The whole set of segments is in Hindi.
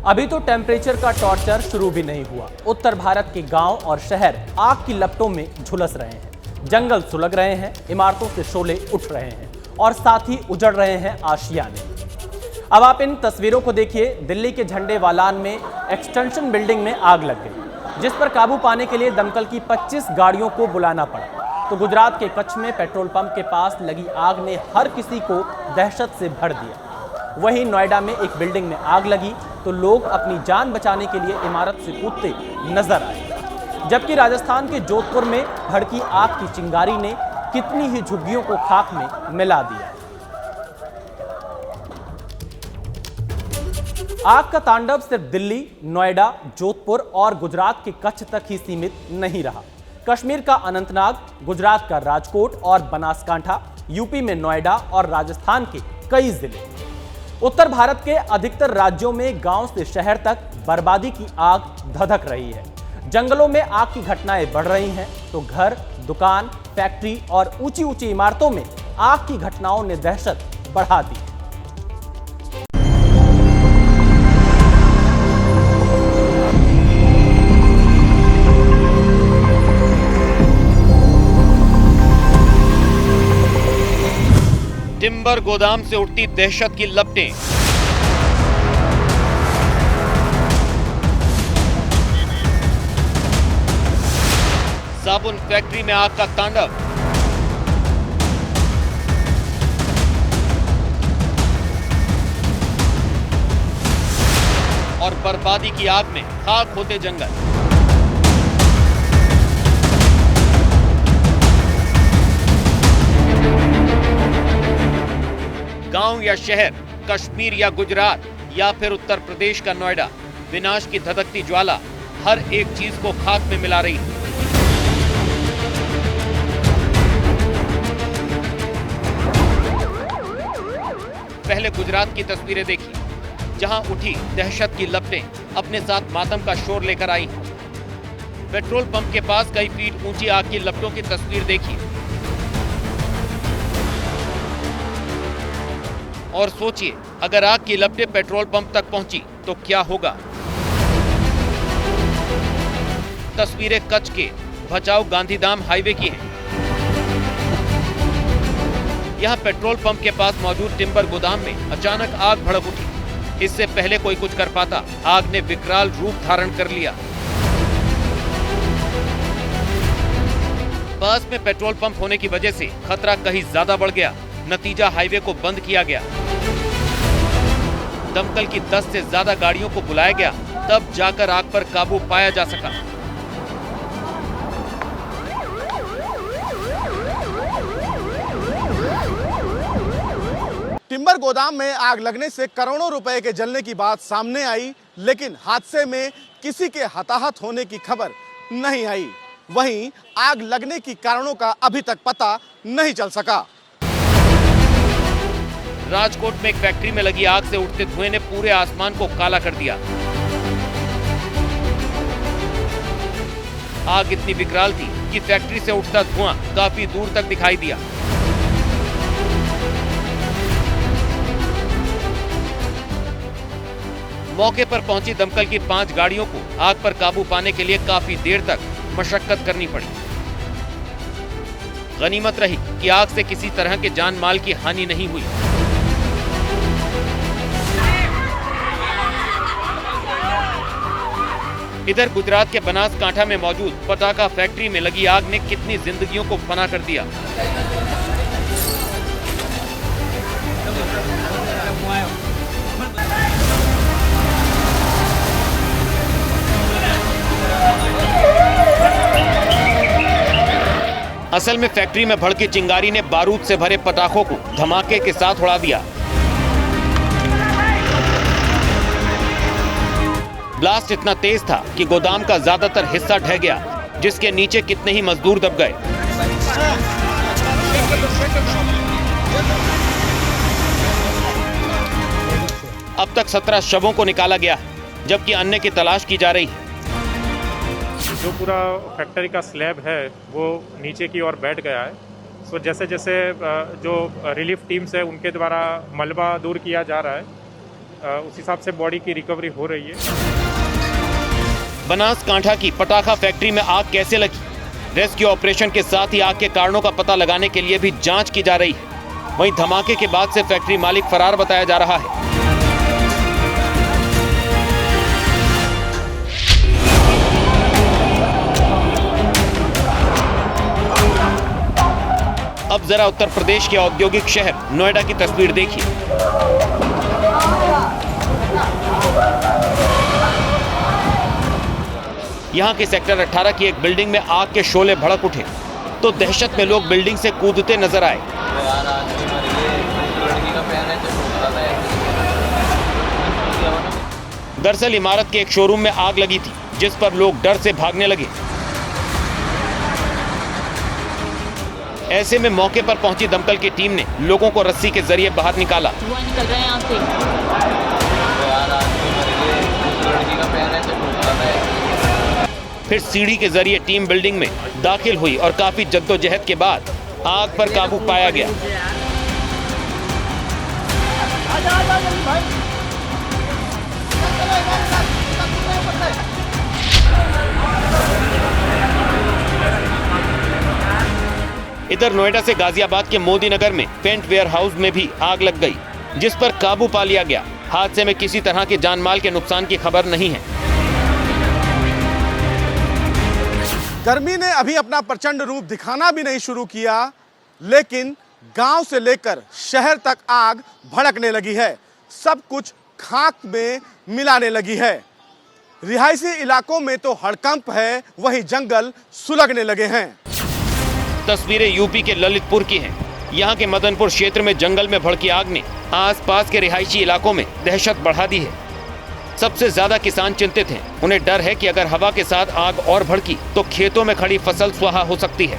अभी तो टेम्परेचर का टॉर्चर शुरू भी नहीं हुआ। उत्तर भारत के गांव और शहर आग की लपटों में झुलस रहे हैं। जंगल सुलग रहे हैं, इमारतों से शोले उठ रहे हैं और साथ ही उजड़ रहे हैं आशियाने। अब आप इन तस्वीरों को देखिए। दिल्ली के झंडे वालान में एक्सटेंशन बिल्डिंग में आग लग गई, जिस पर काबू पाने के लिए दमकल की 25 गाड़ियों को बुलाना पड़ा। तो गुजरात के कच्छ में पेट्रोल पंप के पास लगी आग ने हर किसी को दहशत से भर दिया। वहीं नोएडा में एक बिल्डिंग में आग लगी तो लोग अपनी जान बचाने के लिए इमारत से कूदते नजर आए। जबकि राजस्थान के जोधपुर में भड़की आग की चिंगारी ने कितनी ही झुग्गियों को खाक में मिला दिया। आग का तांडव सिर्फ दिल्ली, नोएडा, जोधपुर और गुजरात के कच्छ तक ही सीमित नहीं रहा। कश्मीर का अनंतनाग, गुजरात का राजकोट और बनासकांठा, यूपी में नोएडा और राजस्थान के कई जिले। उत्तर भारत के अधिकतर राज्यों में गांव से शहर तक बर्बादी की आग धधक रही है। जंगलों में आग की घटनाएं बढ़ रही हैं तो घर, दुकान, फैक्ट्री और ऊंची ऊंची इमारतों में आग की घटनाओं ने दहशत बढ़ा दी। टिम्बर गोदाम से उठती दहशत की लपटें। साबुन फैक्ट्री में आग का तांडव। और बर्बादी की आग में खाक होते जंगल। गांव या शहर, कश्मीर या गुजरात या फिर उत्तर प्रदेश का नोएडा, विनाश की धधकती ज्वाला हर एक चीज को खाक में मिला रही है। पहले गुजरात की तस्वीरें देखी, जहां उठी दहशत की लपटें अपने साथ मातम का शोर लेकर आई। पेट्रोल पंप के पास कई फीट ऊंची आग की लपटों की तस्वीर देखी और सोचिए, अगर आग की लपटें पेट्रोल पंप तक पहुंची तो क्या होगा। तस्वीरें कच्छ के भचाऊ गांधीधाम हाईवे की हैं। यहां पेट्रोल पंप के पास मौजूद टिम्बर गोदाम में अचानक आग भड़क उठी। इससे पहले कोई कुछ कर पाता, आग ने विकराल रूप धारण कर लिया। पास में पेट्रोल पंप होने की वजह से खतरा कहीं ज्यादा बढ़ गया। नतीजा, हाईवे को बंद किया गया। दमकल की 10 से ज्यादा गाड़ियों को बुलाया गया, तब जाकर आग पर काबू पाया जा सका। टिम्बर गोदाम में आग लगने से करोड़ों रुपए के जलने की बात सामने आई, लेकिन हादसे में किसी के हताहत होने की खबर नहीं आई। वहीं आग लगने की कारणों का अभी तक पता नहीं चल सका। राजकोट में एक फैक्ट्री में लगी आग से उठते धुएं ने पूरे आसमान को काला कर दिया। आग इतनी विकराल थी कि फैक्ट्री से उठता धुआं काफी दूर तक दिखाई दिया। मौके पर पहुंची दमकल की 5 गाड़ियों को आग पर काबू पाने के लिए काफी देर तक मशक्कत करनी पड़ी। गनीमत रही कि आग से किसी तरह के जान माल की हानि नहीं हुई। इधर गुजरात के बनासकांठा में मौजूद पटाखा फैक्ट्री में लगी आग ने कितनी जिंदगियों को फना कर दिया। असल में फैक्ट्री में भड़की चिंगारी ने बारूद से भरे पटाखों को धमाके के साथ उड़ा दिया। ब्लास्ट इतना तेज था कि गोदाम का ज्यादातर हिस्सा ढह गया, जिसके नीचे कितने ही मजदूर दब गए। अब तक 17 शवों को निकाला गया, जबकि अन्य की तलाश की जा रही है। जो पूरा फैक्ट्री का स्लैब है वो नीचे की ओर बैठ गया है। सो जैसे जैसे जो रिलीफ टीम्स है उनके द्वारा मलबा दूर किया जा रहा है उस हिसाब से बॉडी की रिकवरी हो रही है। बनासकांठा की पटाखा फैक्ट्री में आग कैसे लगी? रेस्क्यू ऑपरेशन के साथ ही आग के कारणों का पता लगाने के लिए भी जांच की जा रही है। वहीं धमाके के बाद से फैक्ट्री मालिक फरार बताया जा रहा है। अब जरा उत्तर प्रदेश के औद्योगिक शहर नोएडा की तस्वीर देखिए। यहाँ के सेक्टर 18 की एक बिल्डिंग में आग के शोले भड़क उठे तो दहशत में लोग बिल्डिंग से कूदते नजर आए। दरअसल इमारत के एक शोरूम में आग लगी थी, जिस पर लोग डर से भागने लगे। ऐसे में मौके पर पहुंची दमकल की टीम ने लोगों को रस्सी के जरिए बाहर निकाला। फिर सीढ़ी के जरिए टीम बिल्डिंग में दाखिल हुई और काफी जद्दोजहद के बाद आग पर काबू पाया गया। इधर नोएडा से गाजियाबाद के मोदी नगर में पेंट वेयर हाउस में भी आग लग गई, जिस पर काबू पा लिया गया। हादसे में किसी तरह के जानमाल के नुकसान की खबर नहीं है। गर्मी ने अभी अपना प्रचंड रूप दिखाना भी नहीं शुरू किया, लेकिन गांव से लेकर शहर तक आग भड़कने लगी है। सब कुछ खाक में मिलाने लगी है। रिहायशी इलाकों में तो हड़कंप है, वहीं जंगल सुलगने लगे हैं। तस्वीरें यूपी के ललितपुर की हैं। यहाँ के मदनपुर क्षेत्र में जंगल में भड़की आग ने आसपास के रिहायशी इलाकों में दहशत बढ़ा दी है। सबसे ज्यादा किसान चिंतित हैं। उन्हें डर है कि अगर हवा के साथ आग और भड़की तो खेतों में खड़ी फसल स्वाहा हो सकती है।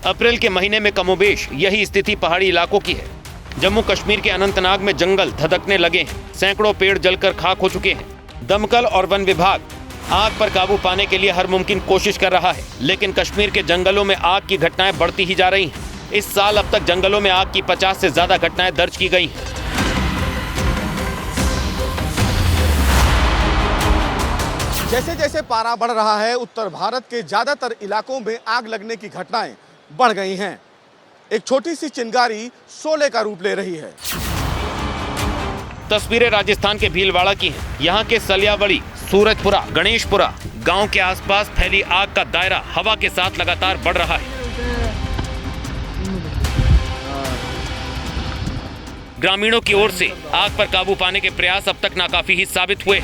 अप्रैल के महीने में कमोबेश यही स्थिति पहाड़ी इलाकों की है। जम्मू कश्मीर के अनंतनाग में जंगल धधकने लगे हैं। सैकड़ों पेड़ जलकर खाक हो चुके हैं। दमकल और वन विभाग आग पर काबू पाने के लिए हर मुमकिन कोशिश कर रहा है, लेकिन कश्मीर के जंगलों में आग की घटनाएं बढ़ती ही जा रही हैं। इस साल अब तक जंगलों में आग की 50 से ज्यादा घटनाएं दर्ज की गई हैं। जैसे जैसे पारा बढ़ रहा है, उत्तर भारत के ज्यादातर इलाकों में आग लगने की घटनाएं बढ़ गई हैं। एक छोटी सी चिंगारी शोले का रूप ले रही है। तस्वीरें राजस्थान के भीलवाड़ा की हैं। यहाँ के सलियावड़ी, सूरजपुरा, गणेशपुरा गांव के आसपास फैली आग का दायरा हवा के साथ लगातार बढ़ रहा है। ग्रामीणों की ओर से आग पर काबू पाने के प्रयास अब तक नाकाफी ही साबित हुए।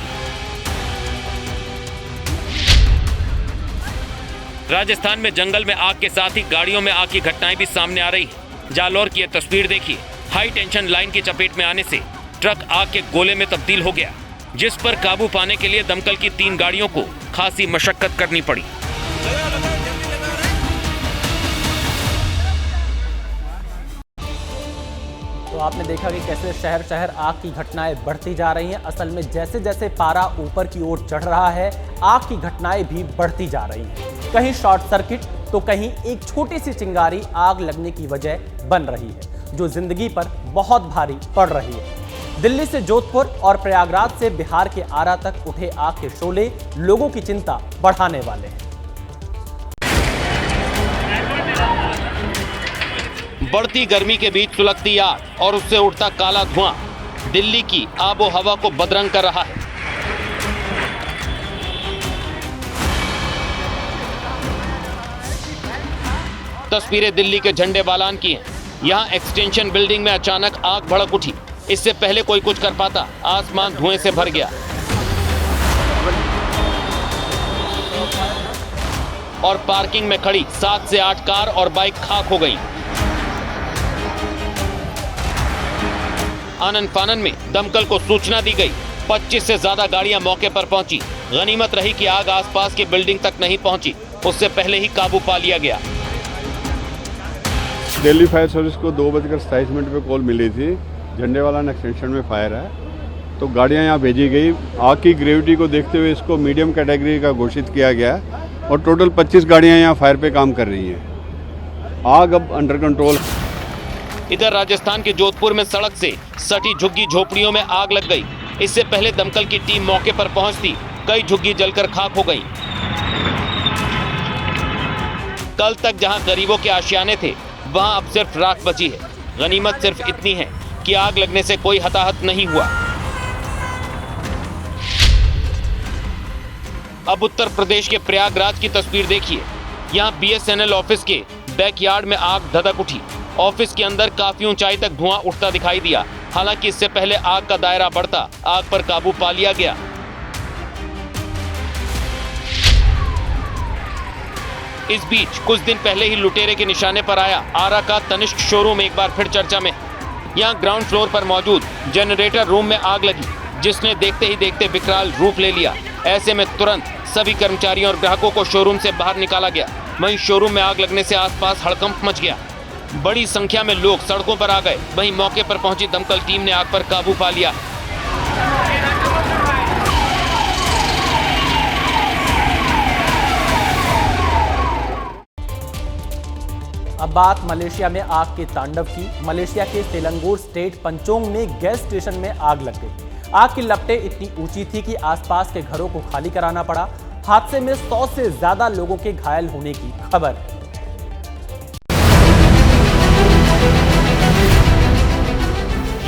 राजस्थान में जंगल में आग के साथ ही गाड़ियों में आग की घटनाएं भी सामने आ रही हैं। जालौर की यह तस्वीर देखिए। हाई टेंशन लाइन की चपेट में आने से ट्रक आग के गोले में तब्दील हो गया, जिस पर काबू पाने के लिए दमकल की 3 गाड़ियों को खासी मशक्कत करनी पड़ी। तो आपने देखा कि कैसे शहर शहर आग की घटनाएं बढ़ती जा रही हैं। असल में जैसे जैसे पारा ऊपर की ओर चढ़ रहा है, आग की घटनाएं भी बढ़ती जा रही हैं। कहीं शॉर्ट सर्किट तो कहीं एक छोटी सी चिंगारी आग लगने की वजह बन रही है, जो जिंदगी पर बहुत भारी पड़ रही है। दिल्ली से जोधपुर और प्रयागराज से बिहार के आरा तक उठे आग के शोले लोगों की चिंता बढ़ाने वाले हैं। बढ़ती गर्मी के बीच सुलगती आग और उससे उठता काला धुआं दिल्ली की आबो हवा को बदरंग कर रहा है। तस्वीरें दिल्ली के झंडे बालान की हैं। यहाँ एक्सटेंशन बिल्डिंग में अचानक आग भड़क उठी। इससे पहले कोई कुछ कर पाता, आसमान धुएं से भर गया और पार्किंग में खड़ी 7 से 8 कार और बाइक खाक हो गईं। आनन फानन में दमकल को सूचना दी गई। 25 से ज्यादा गाड़ियां मौके पर पहुंची। गनीमत रही कि आग आसपास की बिल्डिंग तक नहीं पहुंची, उससे पहले ही काबू पा लिया गया। दिल्ली फायर सर्विस को 2:27 पे कॉल मिली थी। झंडेवाला एक्सटेंशन में फायर है, तो गाड़ियां यहां भेजी गई। आग की ग्रेविटी को देखते हुए इसको मीडियम कैटेगरी का घोषित किया गया और टोटल 25 गाड़ियां यहां फायर पे काम कर रही हैं। आग अब अंडर कंट्रोल। इधर राजस्थान के जोधपुर में सड़क से सटी झुग्गी झोपड़ियों में आग लग गई। इससे पहले दमकल की टीम मौके पर पहुंचती कई झुग्गी जलकर खाक हो गई। कल तक जहां गरीबों के आशियाने थे, वहां अब सिर्फ राख बची है। गनीमत सिर्फ इतनी है कि आग लगने से कोई हताहत नहीं हुआ। अब उत्तर प्रदेश के प्रयागराज की तस्वीर देखिए। यहाँ BSNL ऑफिस के बैकयार्ड में आग धधक उठी। ऑफिस के अंदर काफी ऊंचाई तक धुआं उठता दिखाई दिया। हालांकि इससे पहले आग का दायरा बढ़ता आग पर काबू पा लिया गया। इस बीच कुछ दिन पहले ही लुटेरे के निशाने पर आया आरा का तनिष्क शोरूम एक बार फिर चर्चा में। यहाँ ग्राउंड फ्लोर पर मौजूद जनरेटर रूम में आग लगी, जिसने देखते ही देखते विकराल रूप ले लिया। ऐसे में तुरंत सभी कर्मचारियों और ग्राहकों को शोरूम से बाहर निकाला गया। वहीं शोरूम में आग लगने से आसपास हड़कंप मच गया। बड़ी संख्या में लोग सड़कों पर आ गए। वहीं मौके पर पहुंची दमकल टीम ने आग पर काबू पा लिया। अब बात मलेशिया में आग के तांडव की। मलेशिया के सेलंगोर स्टेट पंचोंग में गैस स्टेशन में आग लग गई। आग की लपटें इतनी ऊंची थी कि आसपास के घरों को खाली कराना पड़ा। हादसे में 100 से ज्यादा लोगों के घायल होने की खबर है।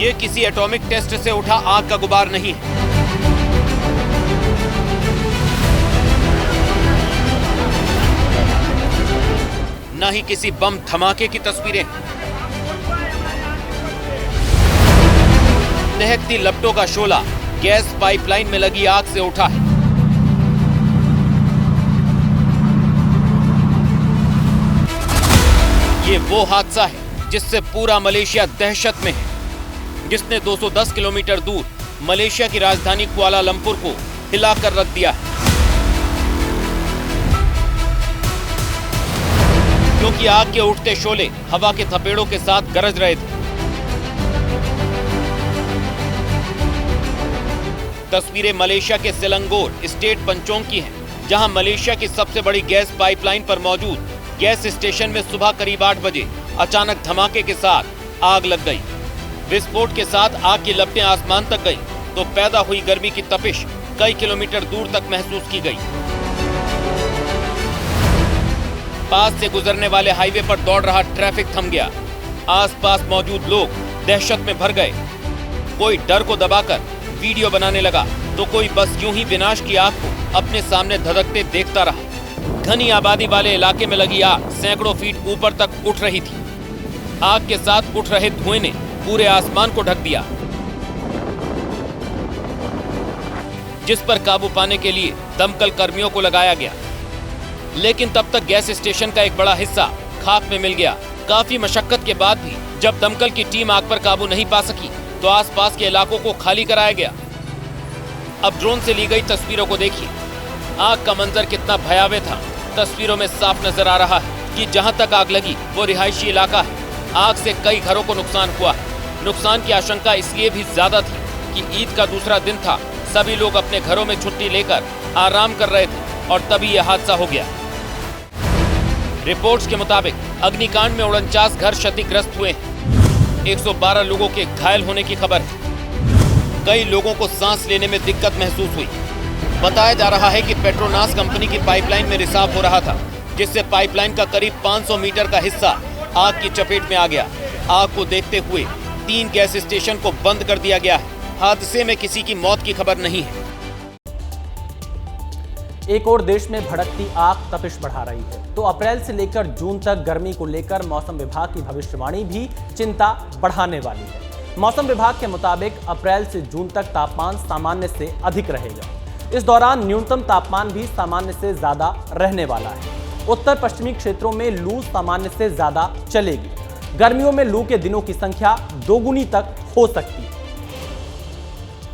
ये किसी एटॉमिक टेस्ट से उठा आग का गुबार नहीं है। न ही किसी बम धमाके की तस्वीरें। दहकती लपटों का शोला गैस पाइपलाइन में लगी आग से उठा है। ये वो हादसा है जिससे पूरा मलेशिया दहशत में है, जिसने 210 किलोमीटर दूर मलेशिया की राजधानी कुआलालंपुर को हिलाकर रख दिया है। क्योंकि आग के उठते शोले हवा के थपेड़ों के साथ गरज रहे थे। तस्वीरें मलेशिया के सेलंगोर स्टेट पंचोंग की हैं, जहां मलेशिया की सबसे बड़ी गैस पाइपलाइन पर मौजूद गैस स्टेशन में सुबह करीब 8 बजे अचानक धमाके के साथ आग लग गई। विस्फोट के साथ आग की लपटें आसमान तक गई तो पैदा हुई गर्मी की तपिश कई किलोमीटर दूर तक महसूस की गई। पास से गुजरने वाले हाईवे पर दौड़ रहा ट्रैफिक थम गया। आसपास मौजूद लोग दहशत में भर गए। कोई डर को दबाकर वीडियो बनाने लगा तो कोई बस यूं ही विनाश की आग को अपने सामने धधकते देखता रहा। घनी आबादी वाले इलाके में लगी आग सैकड़ों फीट ऊपर तक उठ रही थी। आग के साथ उठ रहे धुएं ने पूरे आसमान को ढक दिया, जिस पर काबू पाने के लिए दमकल कर्मियों को लगाया गया। लेकिन तब तक गैस स्टेशन का एक बड़ा हिस्सा खाक में मिल गया। काफी मशक्कत के बाद भी जब दमकल की टीम आग पर काबू नहीं पा सकी तो आसपास के इलाकों को खाली कराया गया। अब ड्रोन से ली गई तस्वीरों को देखिए। आग का मंजर कितना भयावह था। तस्वीरों में साफ नजर आ रहा है कि जहां तक आग लगी वो रिहायशी इलाका है। आग से कई घरों को नुकसान हुआ है। नुकसान की आशंका इसलिए भी ज्यादा थी कि ईद का दूसरा दिन था। सभी लोग अपने घरों में छुट्टी लेकर आराम कर रहे थे और तभी यह हादसा हो गया। रिपोर्ट्स के मुताबिक अग्निकांड में 49 घर क्षतिग्रस्त हुए हैं। 112 लोगों के घायल होने की खबर है। कई लोगों को सांस लेने में दिक्कत महसूस हुई। बताया जा रहा है कि पेट्रोनास कंपनी की पाइपलाइन में रिसाव हो रहा था, जिससे पाइपलाइन का करीब 500 मीटर का हिस्सा आग की चपेट में आ गया। आग को देखते हुए 3 गैस स्टेशन को बंद कर दिया गया है। हादसे में किसी की मौत की खबर नहीं है। एक और देश में भड़कती आग तपिश बढ़ा रही है तो अप्रैल से लेकर जून तक गर्मी को लेकर मौसम विभाग की भविष्यवाणी भी चिंता बढ़ाने वाली है। मौसम विभाग के मुताबिक अप्रैल से जून तक तापमान सामान्य से अधिक रहेगा। इस दौरान न्यूनतम तापमान भी सामान्य से ज्यादा रहने वाला है। उत्तर पश्चिमी क्षेत्रों में लू सामान्य से ज्यादा चलेगी। गर्मियों में लू के दिनों की संख्या दोगुनी तक हो सकती है।